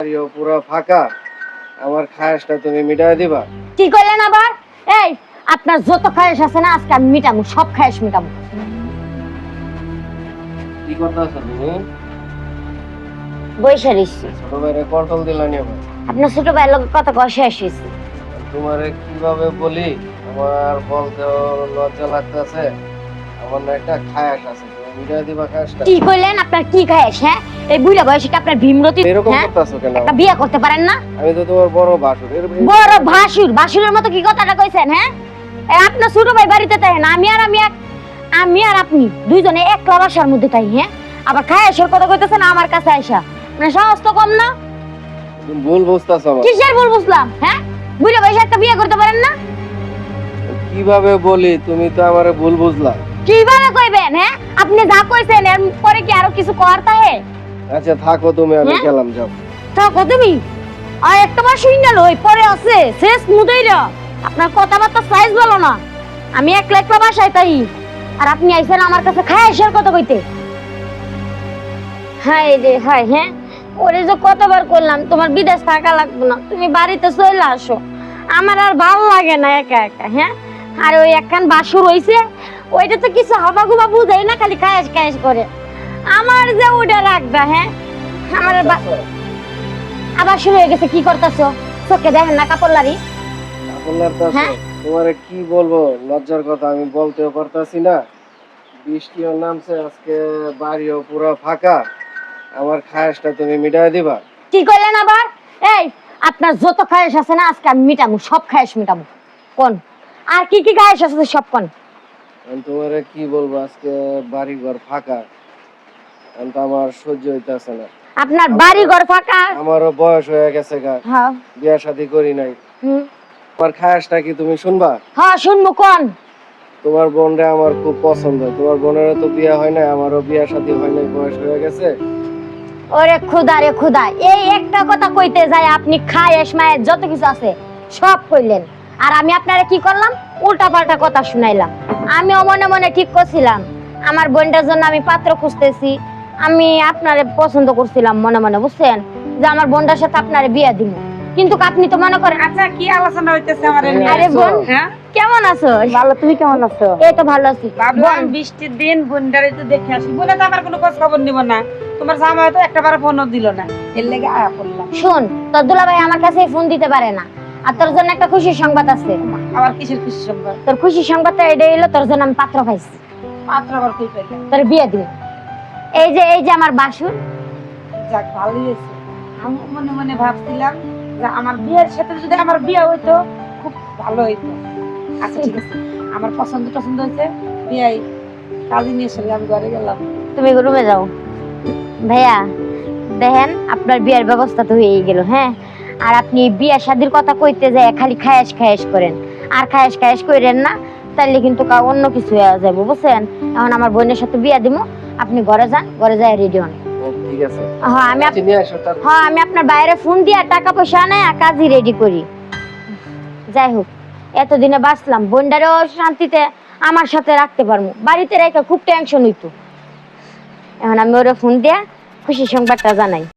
পুরো ফাঁকা, আমার খায়েশটা তুমি মিটাই দিবা। কি করলেন আবার? এই আপনার যত খায়েশ আছে না আজকে আমি মিটাবো, সব খায়েশ মিটাবো। কি করতেছ তুমি? বৈশা রইছি। ছোট ভাইরে কন্ট্রোল দিলানি আবার। আপনার ছোট ভাইয়ের লোক কথা কষে আসিছি। তোমারে কিভাবে বলি, আমার বলতেও লজ্জা লাগতেছে। আমার না একটা খায়েশ আছে, তুমি মিটাই দিবা খায়েশটা। কি করলেন? আপনার কি খায়েশ? হ্যাঁ, এই বুড়া বয়সে কি আপনার ভীমরতি? এরকম হ্যাঁ? করতেছো কেন? একটা বিয়ে করতে পারেন না? আমি তো তোমার বড় ভাসুর। বড় ভাসুর? ভাসুরের মতো কি কথাটা কইছেন? হ্যাঁ, আপনার ছোট ভাই বাড়িতে তাই না, আমি আর আপনি দুইজনে একলা বাসার মধ্যে তাই। হ্যাঁ, আবার খায়েশের কথা কইতেছেন আমার কাছে আইসা। মানে সাহস তো কম না? তুমি ভুল বুঝতেছো আমার। কিসের ভুল বুঝলাম? হ্যাঁ, বুড়া বয়সে একটা বিয়ে করতে পারেন না? কিভাবে বলি, তুমি তো আমারে ভুল বুঝলা। কিভাবে কইবেন? হ্যাঁ, আপনি যা কইছেন এর পরে কি আরো কিছু করার তাহে? আচ্ছা থাকো তুমি, আমি হ্যাঁ? গেলাম, যাও। থাকো তুমি। আর একটা বার শুই না লই পরে আছে শেষ মুদেইরা। আপনার কথাবার্তা সাইজ বলো না। আমি একলা একলা বাসায় তাই, আর আপনি আইছেন আমার কাছে খায়েশের কথা কইতে। হাই রে হাই। হ্যাঁ, ওরে যে কতবার করলাম তোমার বিদেশ থাকা লাগবে না, তুমি বাড়িতে চলে আসো। আমার আর ভালো লাগে না একা একা। হ্যাঁ, আর ওই একখান বাসুর হইছে, ওইটা তো কিছু হাবা গুবা বুঝাই না, খালি খায়েশ খায়েশ করে। আমার যে ওটা রাখবা। হ্যাঁ, আমার আবার শুরু হয়ে গেছে। কি করতেছো? চোখে দেখেন না কাপড় লারি? আপনার কাছে হ্যাঁ? তোমারে কি বলবো, লজ্জার কথা আমি বলতেও পারতাছি না। বৃষ্টিও নামছে আজকে, বাড়িও পুরো ফাঁকা, আমার খায়েশটা তুমি মিটাই দিবা। কি করলেন আবার? এই আপনার যত খায়েশ আছে না আজকে আমি মিটাবো, সব খায়েশ মিটাবো। কোন আর কি কি খায়েশ আছে সব কোন? আমি তোমারে কি বলবো, আজকে বাড়ি ঘর ফাঁকা, আমি তো আমার সহ্য হইতাছে না। আপনার বাড়ি ঘর ফাঁকা? আমারও বয়স হয়ে গেছে গা, হ্যাঁ। বিয়া শাদী করি নাই। হুম। আমার খায়েশটা কি তুমি শুনবা? হ্যাঁ শুনবো। কোন? তোমার বোনরে আমার খুব পছন্দ। তোমার বোনেরও তো বিয়া হয় নাই, আমারও বিয়া শাদী হয় নাই, বয়স হয়ে গেছে। ওরে খুদা রে খুদা, এই একটা কথা কইতে যায় আপনি খায়েশ মায়ের যত কিছু আছে সব কইলেন, আর আমি আপনারে কি করলাম? উল্টা পাল্টা কথা শুনাইলাম। আমিও মনে মনে ঠিক করছিলাম আমার বোনটার জন্য আমি পাত্র খুঁজতেছি, আমি আপনারে পছন্দ করছিলাম মনে মনে, বুঝছেন, যে আমার বোনটার সাথে আপনারে বিয়ে দিব। কিন্তু আপনি তো মনে করেন। আচ্ছা কি আলোচনা হইতেছে আমারে নিয়ে? আরে বোন, হ্যাঁ কেমন আছো? ভালো, তুমি কেমন আছো? এই তো ভালো আছি। ভাবলাম বোন, বৃষ্টির দিন বোনটারে তো দেখে আসি, বোনে তো আমার কোনো খোঁজ খবর নিব না, তোমার জামাই তো একটাবার ফোনও দিল না, এর লেগে আয়া পড়লাম। শোন, তোর দুলাভাই আমার কাছে ফোন দিতে পারে না, আর তোর জন্য একটা খুশির সংবাদ আছে। আবার কিসের খুশি সংবাদ? তোর খুশির সংবাদটা এটাই হলো, তোর জন্য আমি পাত্র পাইছি, পাত্র আবার কই পাইলে? তোর বিয়ে দিব। এই যে আমার বাসুর। যাক ভালোই হয়েছে। আমি মনে মনে ভাবছিলাম যে আমার বিয়ের সাথে যদি আমার বিয়ে হইতো খুব ভালো হইতো। আচ্ছা ঠিক আছে, আমার পছন্দ টছন্দ হয়েছে, বিয়াই কাজী নিয়ে এসে আমি ঘরে গেলাম। তুমি রুমে যাও। ভাইয়া দেখেন, আপনার বিয়ের ব্যবস্থা তো হয়ে গেল। হ্যাঁ, আর আপনি বিয়ে শাদীর কথা কইতে যায় খালি খায়েশ খায়েশ করেন, আর খায়েশ খায়েশ করেন না, তাইলে কিন্তু অন্য কিছু হয়ে যাবো, বুঝছেন। এখন আমার বোনের সাথে বিয়ে দিব, আপনি ঘরে যান, ঘরে যাই রেডি হন। ঠিক আছে। হ্যাঁ আমি আপনার বাইরে ফোন দিয়ে টাকা পয়সা নেয় কাজই রেডি করি। যাই হোক, এতদিনে বাঁচলাম, বোনটারেও শান্তিতে আমার সাথে রাখতে পারবো, বাড়িতে রেখে খুব টেনশন হইতো। এখন আমি ওরে ফোন দিয়ে খুশি সংবাদটা জানাই।